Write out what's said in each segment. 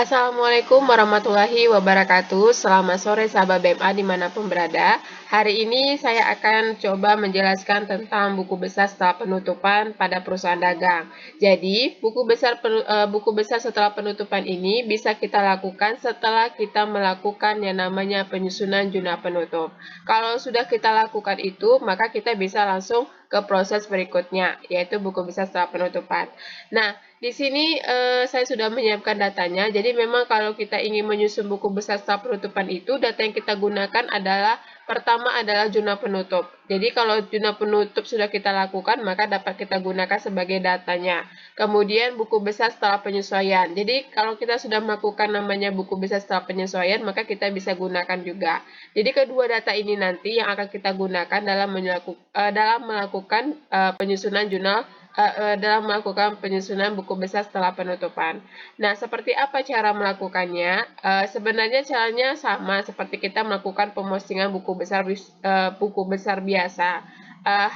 Assalamualaikum warahmatullahi wabarakatuh. Selamat sore sahabat BMA dimanapun berada. Hari ini saya akan coba menjelaskan tentang buku besar setelah penutupan pada perusahaan dagang. Jadi, buku besar setelah penutupan ini bisa kita lakukan setelah kita melakukan yang namanya penyusunan jurnal penutup. Kalau sudah kita lakukan itu, maka kita bisa langsung ke proses berikutnya, yaitu buku besar setelah penutupan. Nah, di sini saya sudah menyiapkan datanya. Jadi memang kalau kita ingin menyusun buku besar setelah penutupan itu, data yang kita gunakan adalah pertama adalah jurnal penutup. Jadi kalau jurnal penutup sudah kita lakukan, maka dapat kita gunakan sebagai datanya. Kemudian buku besar setelah penyesuaian. Jadi kalau kita sudah melakukan namanya buku besar setelah penyesuaian, maka kita bisa gunakan juga. Jadi kedua data ini nanti yang akan kita gunakan dalam melakukan penyusunan jurnal dalam melakukan penyusunan buku besar setelah penutupan. Nah, seperti apa cara melakukannya? Sebenarnya caranya sama seperti kita melakukan pemostingan buku besar biasa.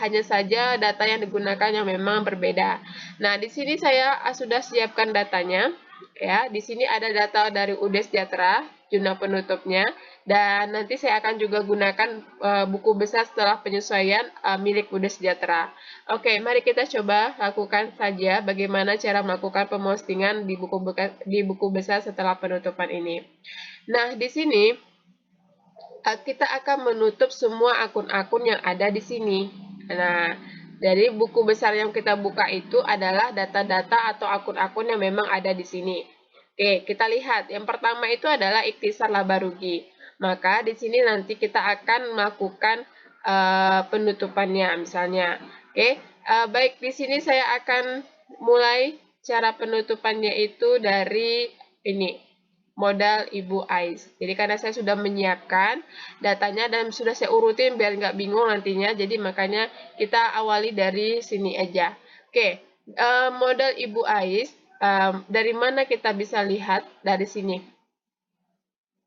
Hanya saja data yang digunakan yang memang berbeda. Nah, di sini saya sudah siapkan datanya. Ya, di sini ada data dari UD Sejahtera, jurnal penutupnya, dan nanti saya akan juga gunakan buku besar setelah penyesuaian milik UD Sejahtera. Oke, mari kita coba lakukan saja bagaimana cara melakukan pemostingan di buku besar setelah penutupan ini. Nah, di sini kita akan menutup semua akun-akun yang ada di sini. Nah, dari buku besar yang kita buka itu adalah data-data atau akun-akun yang memang ada di sini. Oke, kita lihat. Yang pertama itu adalah ikhtisar laba rugi. Maka di sini nanti kita akan melakukan penutupannya misalnya. Oke, baik di sini saya akan mulai cara penutupannya itu dari ini modal Ibu Ais. Jadi karena saya sudah menyiapkan datanya dan sudah saya urutin biar nggak bingung nantinya, jadi makanya kita awali dari sini aja. Oke, modal Ibu Ais, dari mana kita bisa lihat? Dari sini.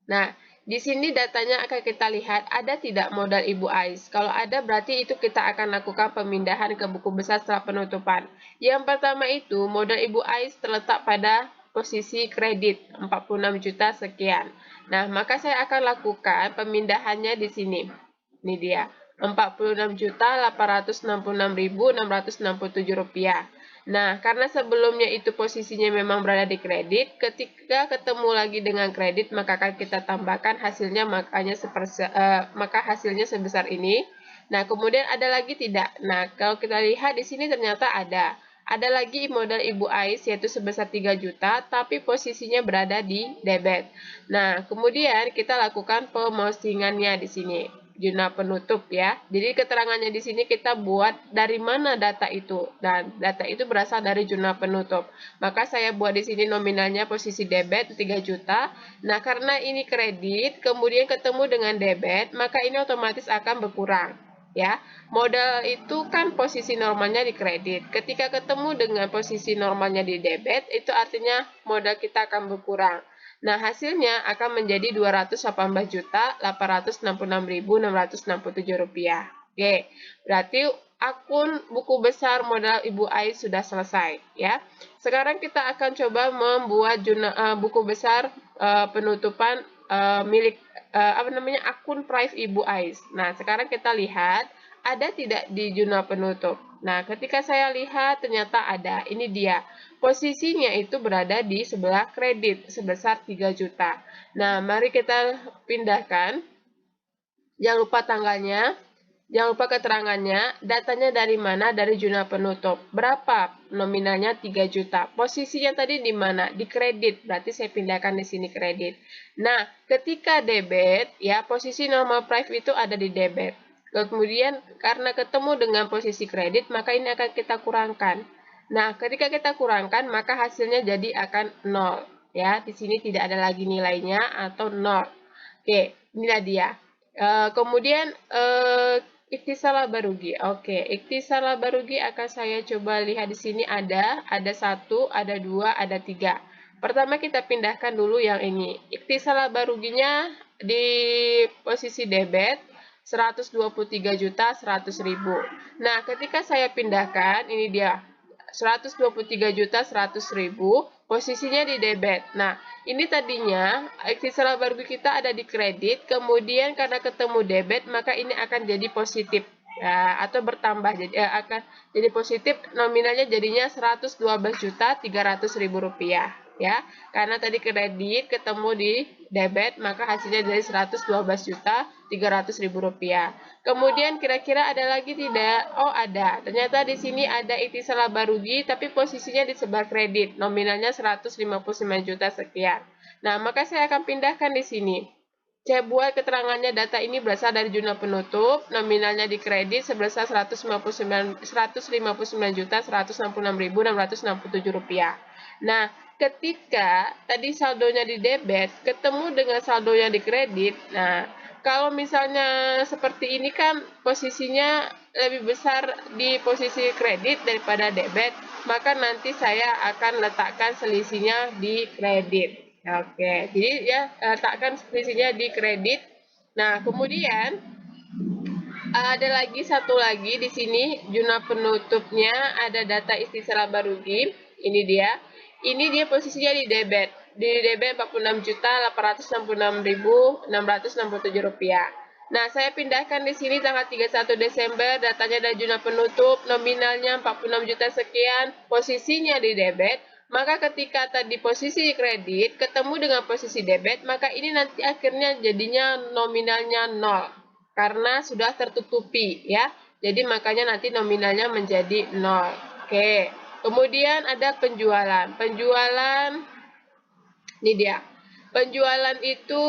Nah, di sini datanya akan kita lihat ada tidak modal Ibu Ais. Kalau ada berarti itu kita akan lakukan pemindahan ke buku besar setelah penutupan. Yang pertama itu modal Ibu Ais terletak pada posisi kredit 46 juta sekian. Nah, maka saya akan lakukan pemindahannya di sini. Ini dia, 46.866.667 rupiah. Nah, karena sebelumnya itu posisinya memang berada di kredit, ketika ketemu lagi dengan kredit, maka akan kita tambahkan hasilnya, maka hasilnya sebesar ini. Nah, kemudian ada lagi tidak? Nah, kalau kita lihat di sini ternyata ada. Ada lagi modal Ibu Ais yaitu sebesar 3 juta, tapi posisinya berada di debit. Nah, kemudian kita lakukan pemostingannya di sini, jurnal penutup ya. Jadi keterangannya di sini kita buat dari mana data itu, dan data itu berasal dari jurnal penutup. Maka saya buat di sini nominalnya posisi debit 3 juta. Nah, karena ini kredit, kemudian ketemu dengan debit, maka ini otomatis akan berkurang. Ya, modal itu kan posisi normalnya di kredit. Ketika ketemu dengan posisi normalnya di debit, itu artinya modal kita akan berkurang. Nah, hasilnya akan menjadi Rp286.666.667. Oke, berarti akun buku besar modal Ibu Ais sudah selesai, ya. Sekarang kita akan coba membuat buku besar penutupan milik akun Prive Ibu Ais. Nah, sekarang kita lihat ada tidak di jurnal penutup. Nah, ketika saya lihat ternyata ada. Ini dia. Posisinya itu berada di sebelah kredit sebesar 3 juta. Nah, mari kita pindahkan. Jangan lupa tanggalnya. Jangan lupa keterangannya. Datanya dari mana? Dari jurnal penutup. Berapa? Nominalnya 3 juta. Posisinya tadi di mana? Di kredit. Berarti saya pindahkan di sini kredit. Nah, ketika debit, ya posisi normal price itu ada di debit. Kemudian karena ketemu dengan posisi kredit, maka ini akan kita kurangkan. Nah, ketika kita kurangkan, maka hasilnya jadi akan 0. Ya, di sini tidak ada lagi nilainya atau 0. Oke, inilah dia. Kemudian ikhtisar laba rugi. Oke, ikhtisar laba rugi akan saya coba lihat di sini ada 1, ada 2, ada 3. Pertama kita pindahkan dulu yang ini. Ikhtisar laba ruginya di posisi debit 123.100.000. Nah, ketika saya pindahkan, ini dia 123.100.000, posisinya di debit. Nah, ini tadinya ikhtisar laba rugi kita ada di kredit, kemudian karena ketemu debit, maka ini akan jadi positif. Ya, atau bertambah, jadi akan jadi positif, nominalnya jadinya Rp112.300.000 ya, karena tadi kredit ketemu di debit, maka hasilnya dari Rp112.300.000. Kemudian kira-kira ada lagi tidak? Oh, ada. Ternyata di sini ada ikhtisar laba rugi, tapi posisinya di sebelah kredit, nominalnya 159 juta sekian. Nah, maka saya akan pindahkan di sini. Saya buat keterangannya, data ini berasal dari jurnal penutup, nominalnya di kredit sebesar Rp159.166.667. Nah, ketika tadi saldonya di debit ketemu dengan saldonya di kredit, nah kalau misalnya seperti ini kan posisinya lebih besar di posisi kredit daripada debit, maka nanti saya akan letakkan selisihnya di kredit. Oke, jadi ya letakkan selisihnya di kredit. Nah, kemudian ada lagi satu lagi di sini jurnal penutupnya ada data ikhtisar laba rugi. Ini dia. Ini dia posisinya di debit. Di debit Rp46.866.667. Nah, saya pindahkan di sini tanggal 31 Desember, datanya dari jurnal penutup, nominalnya 46 juta sekian, posisinya di debit. Maka ketika tadi posisi kredit ketemu dengan posisi debit, maka ini nanti akhirnya jadinya nominalnya 0 karena sudah tertutupi ya. Jadi makanya nanti nominalnya menjadi 0. Oke. Kemudian ada penjualan. Penjualan ini dia. Penjualan itu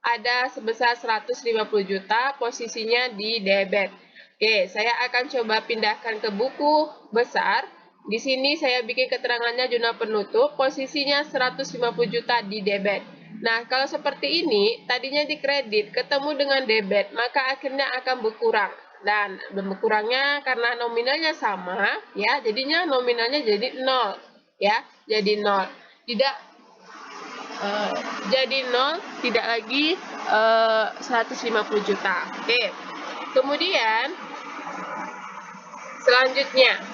ada sebesar 150 juta, posisinya di debit. Oke, saya akan coba pindahkan ke buku besar. Di sini saya bikin keterangannya jurnal penutup, posisinya 150 juta di debit. Nah, kalau seperti ini, tadinya di kredit, ketemu dengan debit, maka akhirnya akan berkurang. Dan berkurangnya karena nominalnya sama, ya, jadinya nominalnya jadi 0, ya, jadi 0. Tidak jadi 0, tidak lagi 150 juta. Oke. Kemudian selanjutnya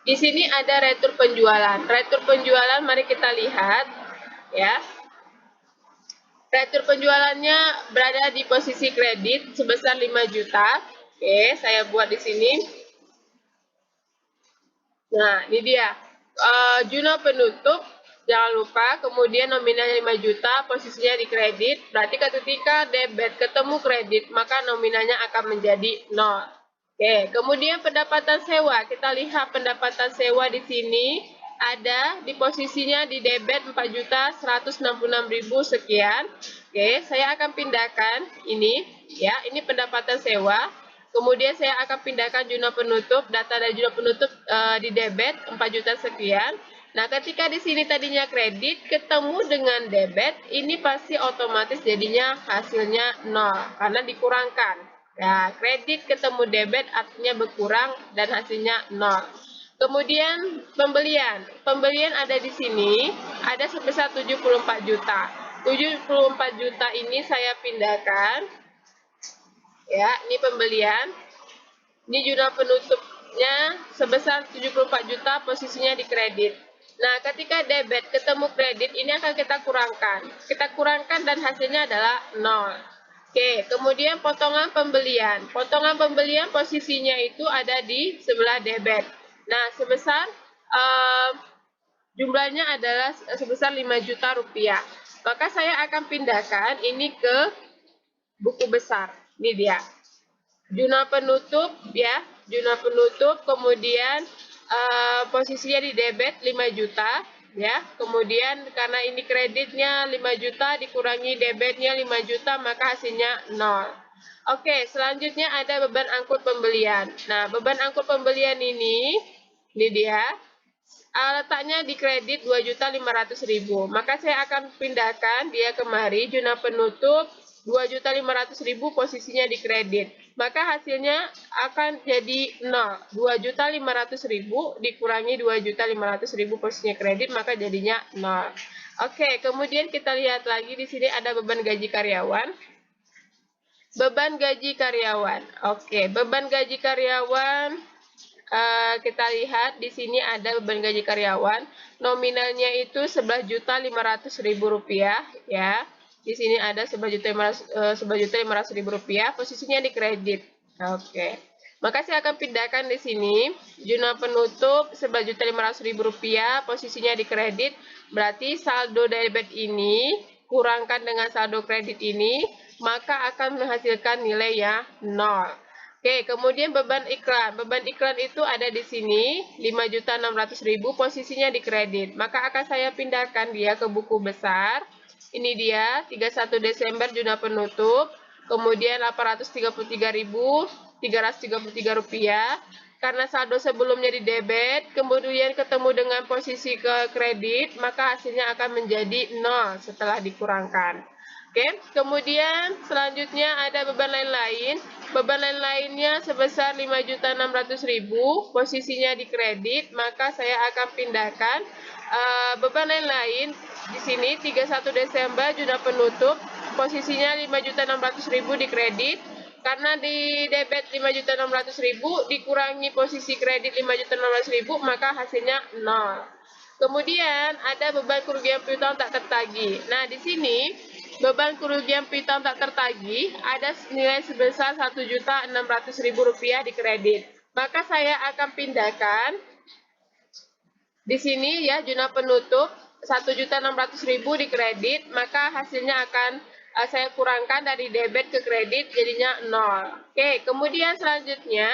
di sini ada retur penjualan. Retur penjualan mari kita lihat ya. Retur penjualannya berada di posisi kredit sebesar 5 juta. Oke, saya buat di sini. Nah, ini dia. Jurnal penutup, jangan lupa, kemudian nominalnya 5 juta, posisinya di kredit. Berarti ketika debit ketemu kredit, maka nominalnya akan menjadi 0. Oke, kemudian pendapatan sewa. Kita lihat pendapatan sewa di sini ada di posisinya di debit 4.166.000 sekian. Oke, saya akan pindahkan ini ya, ini pendapatan sewa. Kemudian saya akan pindahkan jurnal penutup, data dari jurnal penutup di debit 4 juta sekian. Nah, ketika di sini tadinya kredit ketemu dengan debit, ini pasti otomatis jadinya hasilnya 0 karena dikurangkan. Ya, kredit ketemu debit artinya berkurang dan hasilnya 0. Kemudian pembelian. Pembelian ada di sini, ada sebesar 74 juta. 74 juta ini saya pindahkan. Ya, ini pembelian. Ini jurnal penutupnya sebesar 74 juta, posisinya di kredit. Nah, ketika debit ketemu kredit, ini akan kita kurangkan. Kita kurangkan dan hasilnya adalah 0. Oke, kemudian potongan pembelian. Potongan pembelian posisinya itu ada di sebelah debit. Nah, sebesar jumlahnya adalah sebesar 5 juta rupiah. Maka saya akan pindahkan ini ke buku besar. Ini dia. Jurnal penutup ya, jurnal penutup, kemudian posisinya di debit 5 juta ya. Kemudian karena ini kreditnya 5 juta dikurangi debitnya 5 juta, maka hasilnya 0. Oke, selanjutnya ada beban angkut pembelian. Nah, beban angkut pembelian ini dia. Letaknya di kredit 2.500.000. Maka saya akan pindahkan dia kemari, jurnal penutup 2.500.000, posisinya di kredit. Maka hasilnya akan jadi 0. 2.500.000 dikurangi 2.500.000, posisinya kredit, maka jadinya 0. Oke, kemudian kita lihat lagi di sini ada beban gaji karyawan. Beban gaji karyawan. Oke, beban gaji karyawan kita lihat di sini ada beban gaji karyawan. Nominalnya itu Rp11.500.000 ya. Di sini ada Rp11.500.000, posisinya di kredit. Oke. Maka saya akan pindahkan di sini jurnal penutup Rp11.500.000, posisinya di kredit. Berarti saldo debit ini kurangkan dengan saldo kredit ini, maka akan menghasilkan nilai yang 0. Oke, kemudian beban iklan. Beban iklan itu ada di sini, Rp5.600.000, posisinya di kredit. Maka akan saya pindahkan dia ke buku besar. Ini dia, 31 Desember jurnal penutup. Kemudian Rp833.333. Karena saldo sebelumnya di debit, kemudian ketemu dengan posisi ke kredit, maka hasilnya akan menjadi 0 setelah dikurangkan. Oke, kemudian selanjutnya ada beban lain-lain. Beban lain-lainnya sebesar Rp5.600.000, posisinya di kredit, maka saya akan pindahkan beban lain-lain di sini 31 Desember jurnal penutup, posisinya Rp5.600.000 di kredit. Karena di debit Rp5.600.000 dikurangi posisi kredit Rp5.600.000, maka hasilnya 0. Kemudian ada beban kerugian piutang tak tertagih. Nah, di sini beban kerugian piutang tak tertagih ada nilai sebesar Rp1.600.000 di kredit. Maka saya akan pindahkan di sini ya, jurnal penutup Rp1.600.000 di kredit, maka hasilnya akan saya kurangkan dari debit ke kredit, jadinya 0. Oke, kemudian selanjutnya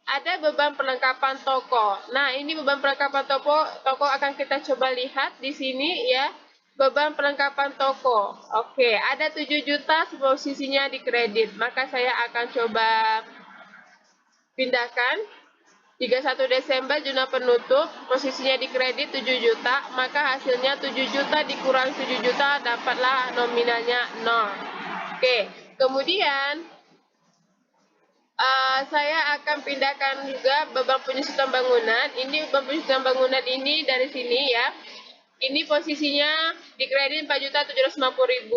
ada beban perlengkapan toko. Nah, ini beban perlengkapan toko akan kita coba lihat di sini ya. Beban perlengkapan toko. Oke, ada 7 juta posisinya di kredit. Maka saya akan coba pindahkan 31 Desember jurnal penutup, posisinya di kredit 7 juta, maka hasilnya 7 juta dikurang 7 juta, dapatlah nominalnya 0. Oke, kemudian saya akan pindahkan juga beban penyusutan bangunan. Ini beban penyusutan bangunan ini dari sini ya. Ini posisinya di kredit Rp4.750.000.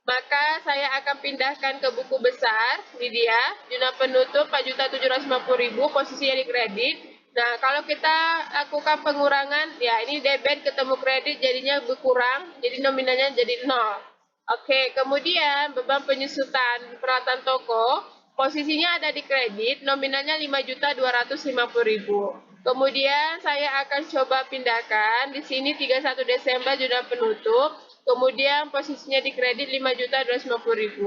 Maka saya akan pindahkan ke buku besar, ini dia, jurnal penutup Rp4.750.000, posisinya di kredit. Nah, kalau kita lakukan pengurangan, ya ini debit ketemu kredit jadinya berkurang, jadi nominalnya jadi 0. Oke, kemudian beban penyusutan peralatan toko, posisinya ada di kredit, nominalnya Rp5.250.000. Kemudian saya akan coba pindahkan di sini 31 Desember jurnal penutup, kemudian posisinya di kredit Rp5.250.000.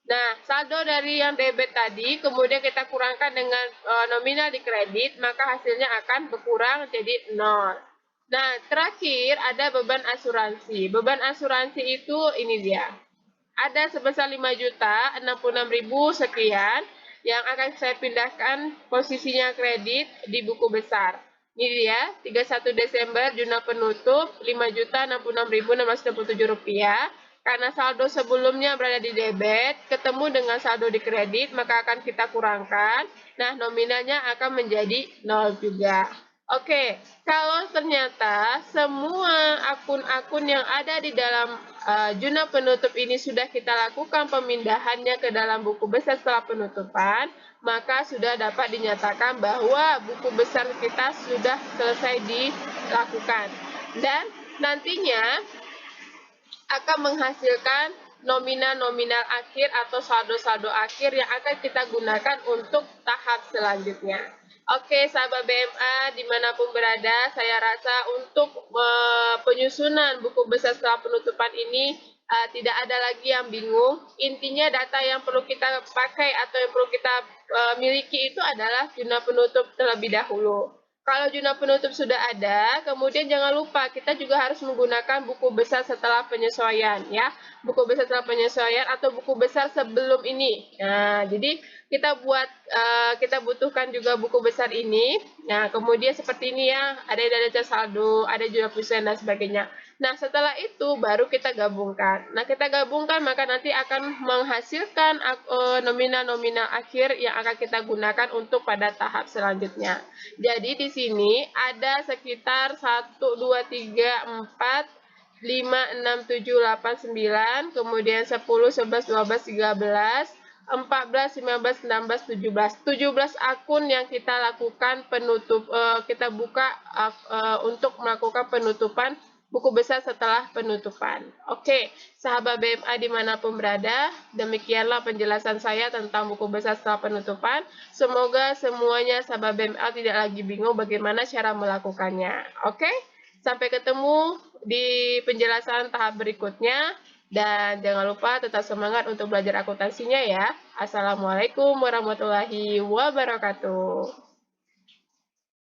Nah, saldo dari yang debit tadi, kemudian kita kurangkan dengan nominal di kredit, maka hasilnya akan berkurang jadi 0. Nah, terakhir ada beban asuransi. Beban asuransi itu ini dia. Ada sebesar Rp5.066.000 sekian yang akan saya pindahkan posisinya kredit di buku besar. Ini dia, 31 Desember jurnal penutup Rp5.066.667. Karena saldo sebelumnya berada di debit, ketemu dengan saldo di kredit, maka akan kita kurangkan. Nah, nominalnya akan menjadi 0 juga. Oke, kalau ternyata semua akun-akun yang ada di dalam jurnal penutup ini sudah kita lakukan pemindahannya ke dalam buku besar setelah penutupan, maka sudah dapat dinyatakan bahwa buku besar kita sudah selesai dilakukan. Dan nantinya akan menghasilkan nominal-nominal akhir atau saldo-saldo akhir yang akan kita gunakan untuk tahap selanjutnya. Oke, sahabat BMA dimanapun berada, saya rasa untuk penyusunan buku besar setelah penutupan ini tidak ada lagi yang bingung. Intinya data yang perlu kita pakai atau yang perlu kita miliki itu adalah jurnal penutup terlebih dahulu. Kalau jurnal penutup sudah ada, kemudian jangan lupa kita juga harus menggunakan buku besar setelah penyesuaian ya. Buku besar setelah penyesuaian atau buku besar sebelum ini. Nah, jadi kita butuhkan juga buku besar ini. Nah, kemudian seperti ini ya, ada data saldo, ada jurnal penyusuan dan sebagainya. Nah, setelah itu baru kita gabungkan. Nah, kita gabungkan maka nanti akan menghasilkan nominal-nominal akhir yang akan kita gunakan untuk pada tahap selanjutnya. Jadi di sini ada sekitar 1, 2, 3, 4, 5, 6, 7, 8, 9, kemudian 10, 11, 12, 13, 14, 15, 16, 17. 17 akun yang kita lakukan kita buka untuk melakukan penutupan buku besar setelah penutupan. Oke, sahabat BMA dimanapun berada, demikianlah penjelasan saya tentang buku besar setelah penutupan. Semoga semuanya sahabat BMA tidak lagi bingung bagaimana cara melakukannya. Oke, sampai ketemu di penjelasan tahap berikutnya. Dan jangan lupa tetap semangat untuk belajar akuntansinya ya. Assalamualaikum warahmatullahi wabarakatuh.